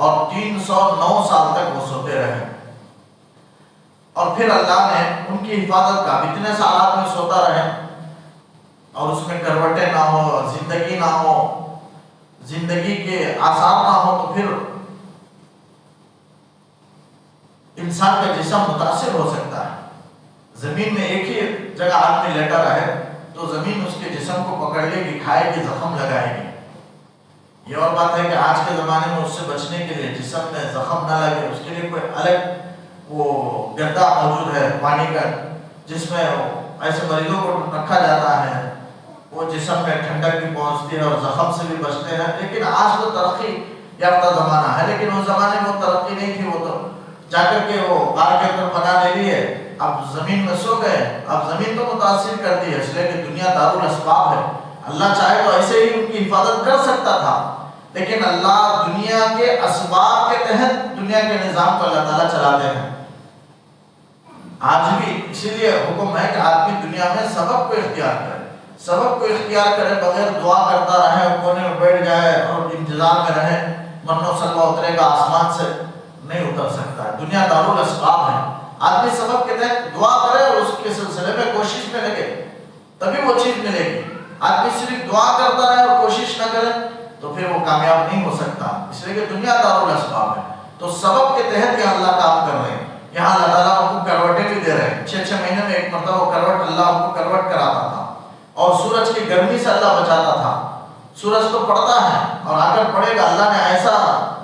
اور 309 سال تک وہ سوتے رہے، اور پھر اللہ نے ان کی حفاظت کا، اتنے سالات میں سوتا رہے اور اس میں کروٹیں نہ ہو، زندگی نہ ہو، زندگی کے آثار نہ ہو، تو پھر انسان کا جسم متاثر ہو سکتا ہے۔ زمین میں ایک ہی جگہ آدمی لیٹا رہے تو زمین اس کے جسم کو پکڑ لے گی، کھائے گی، زخم لگائے گی۔ یہ اور بات ہے کہ آج کے زمانے میں اس سے بچنے کے لیے، جسم میں زخم نہ لگے، اس کے لیے کوئی الگ وہ گدا موجود ہے پانی کا، جس میں ایسے مریضوں کو رکھا جاتا ہے، وہ جسم میں ٹھنڈک بھی پہنچتی ہے اور زخم سے بھی بچتے ہیں۔ لیکن آج تو ترقی یافتہ زمانہ ہے، لیکن اس زمانے میں وہ ترقی نہیں تھی، وہ تو جا کر کے وہ غار کے اندر پناہ لے لیے، اب زمین میں سو گئے۔ اب زمین تو متاثر کر دی ہے، اس لیے کہ دنیا دارالاسباب ہے۔ اللہ چاہے تو ایسے ہی ان کی حفاظت کر سکتا تھا، لیکن اللہ دنیا کے اسباب کے تحت دنیا کے نظام کو اللہ تعالیٰ چلاتے ہیں۔ آج بھی اسی لیے حکم ہے کہ آدمی دنیا میں سبب کو اختیار کرے، سبب کو اختیار کرے، بغیر دعا کرتا رہے، کونے میں بیٹھ جائے اور انتظار میں رہے من و سلوہ اترے گا آسمان سے، نہیں اتر سکتا ہے۔ دنیا دارالاسباب ہے، آدمی سبب کے تحت دعا کرے اور اس کے سلسلے میں کوشش میں لگے، تبھی وہ چیز ملے گی۔ آدمی صرف دعا کرتا رہے اور کوشش نہ کرے تو پھر وہ کامیاب نہیں ہو سکتا، اس لیے کہ دنیا دارالاسباب ہے۔ تو سبب کے تحت یہاں اللہ کام کر رہے ہیں، یہاں اللہ تعالیٰ ان کو کروٹیں بھی دے رہے ہیں، 6 مہینے میں ایک مرتبہ کروٹ، اللہ ان کو کروٹ کراتا تھا، اور سورج کی گرمی سے اللہ بچاتا تھا۔ سورج تو پڑتا ہے اور آ کر پڑے گا، اللہ نے ایسا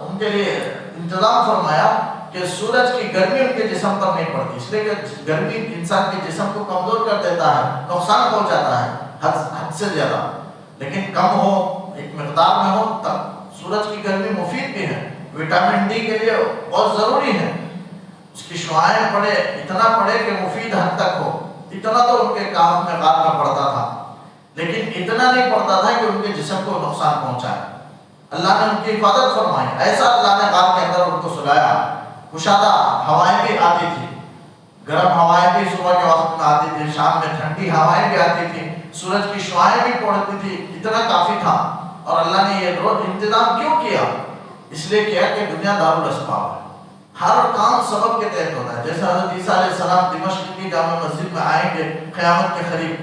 ان کے لیے انتظام فرمایا کہ سورج کی گرمی ان کے جسم پر نہیں پڑتی، اس لیے کہ گرمی انسان کے جسم کو کمزور کر دیتا ہے، نقصان پہنچاتا ہے حد سے زیادہ، لیکن کم ہو، ایک مقدار میں ہو، تب سورج کی گرمی مفید بھی ہے، وٹامن ڈی کے لیے بہت ضروری ہے۔ اس کی شعاعیں پڑے، اتنا پڑے کہ مفید حد تک ہو، اتنا تو ان کے کام میں غار میں پڑتا تھا، لیکن اتنا نہیں پڑتا تھا کہ ان کے جسم کو نقصان پہنچائے۔ اللہ نے ان کی حفاظت فرمائی، ایسا اللہ نے غار کے اندر ان کو سلایا۔ کشادہ ہوائیں بھی آتی تھی، گرم ہوائیں بھی صبح کے وقت میں آتی تھی، شام میں ٹھنڈی ہوائیں بھی آتی تھی، سورج کی شعاعیں بھی پڑتی تھی، اتنا کافی تھا۔ اور اللہ نے یہ روز انتظام کیوں کیا؟ اس لیے کیا کہ دنیا دارالاسباب ہے، ہر کام سبب کے تحت ہوتا ہے۔ جیسے حضرت عیسیٰ علیہ السلام دمشق کی جامع مسجد میں آئیں گے قیامت کے قریب،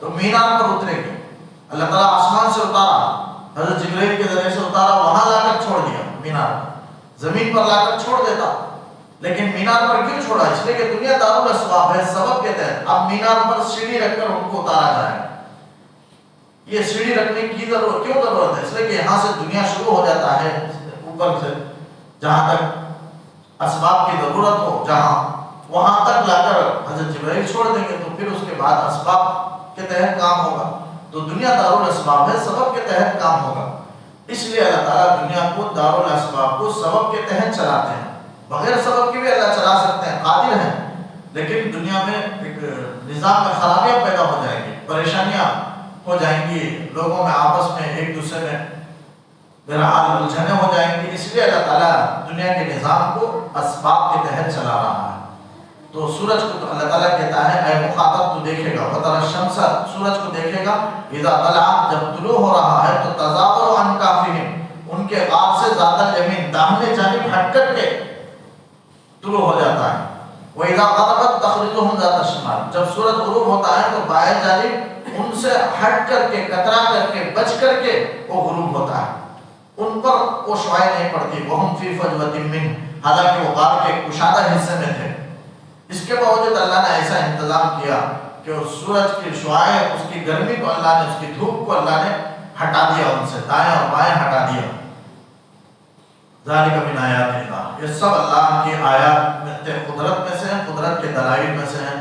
تو مینار پر اترے گے، اللہ تعالیٰ آسمان سے اتارا، حضرت جبرائیل کے ذریعے سے اتارا، وہاں لا کر چھوڑ دیا مینار، زمین پر لا کر چھوڑ دیتا، لیکن مینار پر کیوں چھوڑا؟ اس لیے کہ دنیا دارالاسباب ہے، سبب کے تحت۔ اب مینار پر سیڑھی رکھ کر ان کو اتارا جائے، یہ سیڑھی رکھنے کی کیوں ضرورت ہے؟ اس لیے کہ یہاں سے دنیا شروع ہو جاتا ہے اوپر سے، جہاں تک اسباب کی ضرورت ہو، جہاں وہاں تک لا کر حضرت جبرائیل چھوڑ دیں گے، تو پھر اس کے بعد اسباب کے تحت کام ہوگا۔ تو دنیا دارالاسباب ہے، سبب کے تحت کام ہوگا، اس لیے اللہ تعالیٰ دنیا کو دارالاسباب کو سبب کے تحت چلاتے ہیں۔ بغیر سبب کے بھی اللہ چلا سکتے ہیں، قادر ہیں، لیکن دنیا میں ایک نظام میں خرابیاں پیدا ہو جائیں گی، پریشانیاں ہو جائیں گی، لوگوں میں آپس میں ایک دوسرے میں بہرحال الجھنیں ہو جائیں گی، اس لیے اللہ تعالیٰ دنیا کے نظام کو اسباب کے تحت چلا رہا ہے۔ تو سورج کو تو اللہ تعالیٰ کہتا ہے اے مخاطب تو دیکھے گا، وَتَرَى الشَّمْسَ، سورج کو دیکھے گا، اذا طلعت، جب طلوع ہو رہا ہے، تو تزاور عن کافہم، ان کے غار سے ذات الیمین، داہنے جانب ہٹ کر کے طلوع ہو جاتا ہے، وَإِذَا غَرَبَتْ تَخْرِجُهُمْ ذَاتَ الشِّمَالِ، جب سورج غروب ہوتا ہے تو بائیں جانب ان سے ہٹ کر کے، کترا کر کے، بچ کر کے وہ غروب ہوتا ہے، ان پر وہ شعاعیں نہیں پڑتی، وَهُمْ فِي فَجْوَةٍ مِّنْهُ، حالانکہ وہ غار کے کشادہ حصے میں تھے۔ اس کے باوجود اللہ نے ایسا انتظام کیا کہ اس سورج کی شعاعیں، اس کی گرمی کو اللہ نے، اس کی دھوپ کو اللہ نے ہٹا دیا، ان سے دائیں اور بائیں ہٹا دیا۔ ذالک من آیات اللہ، یہ سب اللہ کی آیات میں قدرت میں سے ہیں، قدرت کے دلائل میں سے ہیں۔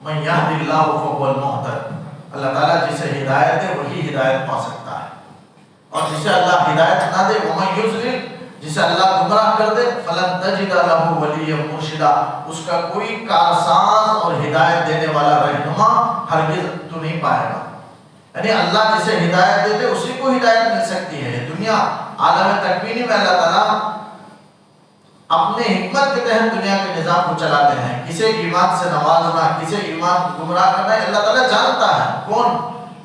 من یہد اللہ فہو المہتد، اللہ تعالیٰ جسے ہدایت دے وہی ہدایت پا سکتا ہے، اور جسے اللہ ہدایت نہ دے، ومن یضلل، جسے اللہ گمراہ کر دے، فلن تجد لہ ولیا مرشدا، اس کا کوئی کارساز اور ہدایت دینے والا رہنما ہرگز تو نہیں پائے گا۔ یعنی اللہ جسے ہدایت دے دے اسی کو ہدایت مل سکتی ہے۔ دنیا عالم تکوینی میں اللہ تعالیٰ اپنے حکمت کے تحت دنیا کے نظام کو چلاتے ہیں، کسے ایمان سے نوازنا، کسے ایمان گمراہ کرنا، اللہ تعالیٰ جانتا ہے کون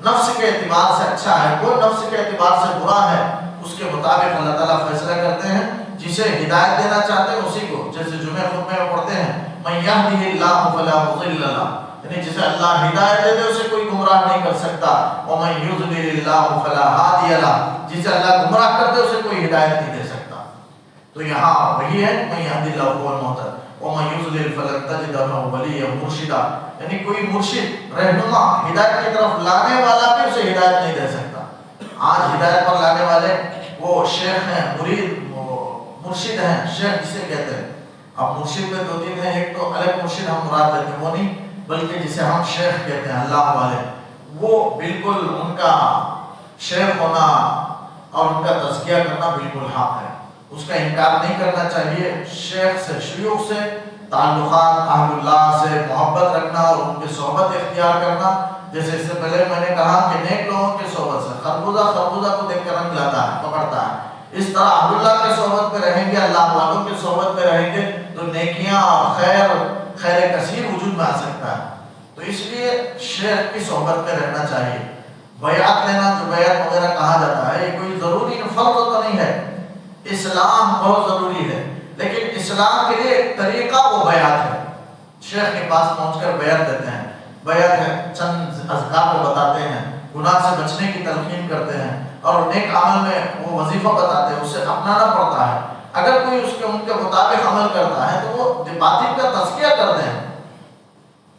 نفس کے اعتبار سے اچھا ہے، کون نفس کے اعتبار سے برا ہے، اس کے مطابق اللہ تعالیٰ فیصلہ کرتے ہیں. جسے ہدایت دینا چاہتے ہیں اسی کو، جیسے جمعہ خطبے میں پڑھتے ہیں من یہدہ اللہ فلا مضل لہ، یعنی جسے اللہ ہدایت دے دے اسے کوئی گمراہ نہیں کر سکتا. ومن یضلل اللہ فلا ہادی لہ، جسے اللہ گمراہ کر دے اسے کوئی ہدایت نہیں دے سکتا. تو یہاں وہی ہے من یہدہ اللہ هو المہتد ومن یضلل فلن تجد له ولیا مرشدا، یعنی کوئی مرشد، رہنما، ہدایت کی طرف لانے والا بھی اسے ہدایت نہیں دے سکتا. آج ہدایت پر لانے والے وہ شیخ ہیں، مرید، مرشد ہیں، شیخ جسے کہتے ہیں. اب مرشد میں دو تین ہیں، ایک تو الگ مرشد ہم مراد لیتے ہیں وہ نہیں، بلکہ جسے ہم شیخ کہتے ہیں اللہ والے، وہ بالکل ان کا شیخ ہونا اور ان کا تزکیہ کرنا بالکل حق ہے، اس کا انکار نہیں کرنا چاہیے. شیخ سے، شیوخ سے تعلقات، اہل اللہ سے محبت رکھنا اور ان کی صحبت اختیار کرنا. جیسے اس سے پہلے میں نے کہا کہ نیک لوگوں کی صحبت سے خربوزہ کو دیکھ کر رنگ لاتا ہے، پکڑتا ہے. اس طرح اہل اللہ کے صحبت میں رہیں گے، اللہ والوں کی صحبت میں رہیں گے تو نیکیاں اور خیر کثیر وجود میں آ سکتا ہے. تو اس لیے شیخ کی صحبت میں رہنا چاہیے. بیعت لینا، جو بیعت وغیرہ کہا جاتا ہے، یہ کوئی ضروری فرض تو نہیں ہے. اسلام بہت ضروری ہے، لیکن اسلام کے لیے ایک طریقہ وہ بیعت ہے. شیخ کے پاس پہنچ کر بیعت دیتے ہیں، بیعت ہے، چند اذکار کو بتاتے ہیں، گناہ سے بچنے کی تلقین کرتے ہیں اور نیک عمل میں وہ وظیفہ بتاتے ہیں، اسے اپنانا پڑتا ہے. اگر کوئی ان کے مطابق عمل کرتا ہے تو وہ باطن کا تزکیہ کرتے ہیں.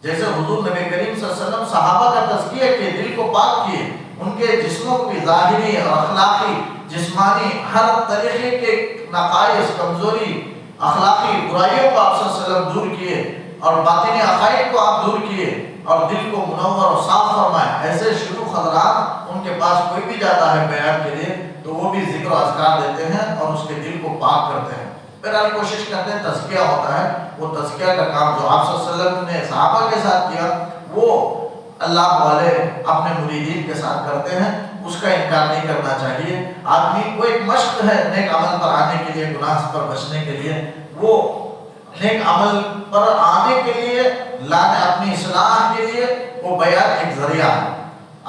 جیسے حضور نبی کریم صلی اللہ علیہ وسلم صحابہ کا تزکیہ کیے، دل کو پاک کیے، ان کے جسموں کو بھی ظاہری اور اخلاقی، جسمانی، ہر طریقے کے نقائص، کمزوری، اخلاقی برائیوں کو آپ صلی اللہ علیہ وسلم دور کیے اور باطنی عقائد کو آپ دور کیے اور دل کو منور اور صاف فرمائے. ایسے شیوخ حضرات، ان کے پاس کوئی بھی جاتا ہے بیعت کے لیے تو وہ بھی ذکر و اذکار دیتے ہیں اور اس کے دل کو پاک کرتے ہیں. بہرحال کوشش کرتے ہیں، تزکیہ ہوتا ہے. وہ تزکیہ کا کام جو آپ صلی اللہ علیہ وسلم نے صحابہ کے ساتھ کیا وہ اللہ والے اپنے مریدین کے ساتھ کرتے ہیں، اس کا انکار نہیں کرنا چاہیے. آدمی کو ایک مشق ہے نیک عمل پر آنے کے لیے، گناہ پر بچنے کے لیے. وہ نیک عمل پر آنے کے لیے، لانے اپنی اصلاح کے لیے وہ بیعت ایک ذریعہ ہے.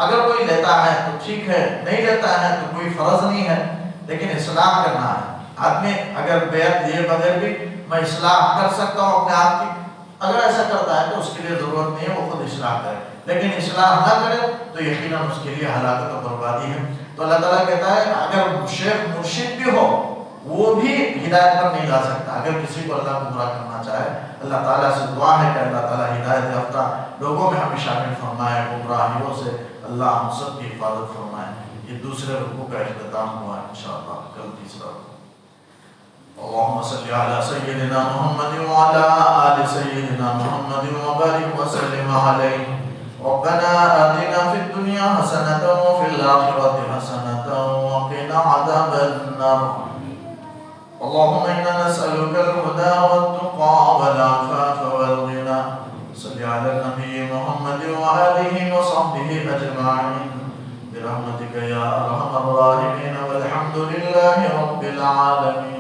اگر کوئی لیتا ہے تو ٹھیک ہے، نہیں لیتا ہے تو کوئی فرض نہیں ہے، لیکن اصلاح کرنا ہے. آدمی اگر بیعت لیے بغیر بھی میں اصلاح کر سکتا ہوں اپنے آپ کی، اگر ایسا کرتا ہے تو اس کے لیے ضرورت نہیں ہے وہ خود اصلاح کرے. لیکن اصلاح نہ کرے تو یقیناً اس کے لیے ہلاکت و بربادی ہے. تو اللہ تعالیٰ کہتا ہے اگر شیخ مرشد بھی ہو وہ بھی ہدایت پر نہیں لا سکتا. اگر کسی کو اللہ گمراہ کرنا چاہے، اللہ تعالیٰ سے دعا ہے کہ اللہ تعالیٰ ہدایت یافتہ لوگوں میں ہمیں شامل فرمائے، گمراہیوں سے اللہ ہم سب کی حفاظت فرمائے. یہ دوسرے رکوع کا اختتام ہوا ہے، انشاءاللہ کل تیسرا. اللهم صل على سيدنا محمد وعلى آل سيدنا محمد وبارك وسلم عليه. ربنا آتنا في الدنيا حسنة وفي الآخرة حسنة وقنا عذاب النار. اللهم إنا نسألك الهدى والتقى والعفاف والغنى. صل على النبي محمد وآله وصحبه أجمعين برحمتك يا أرحم الراحمين والحمد لله رب العالمين.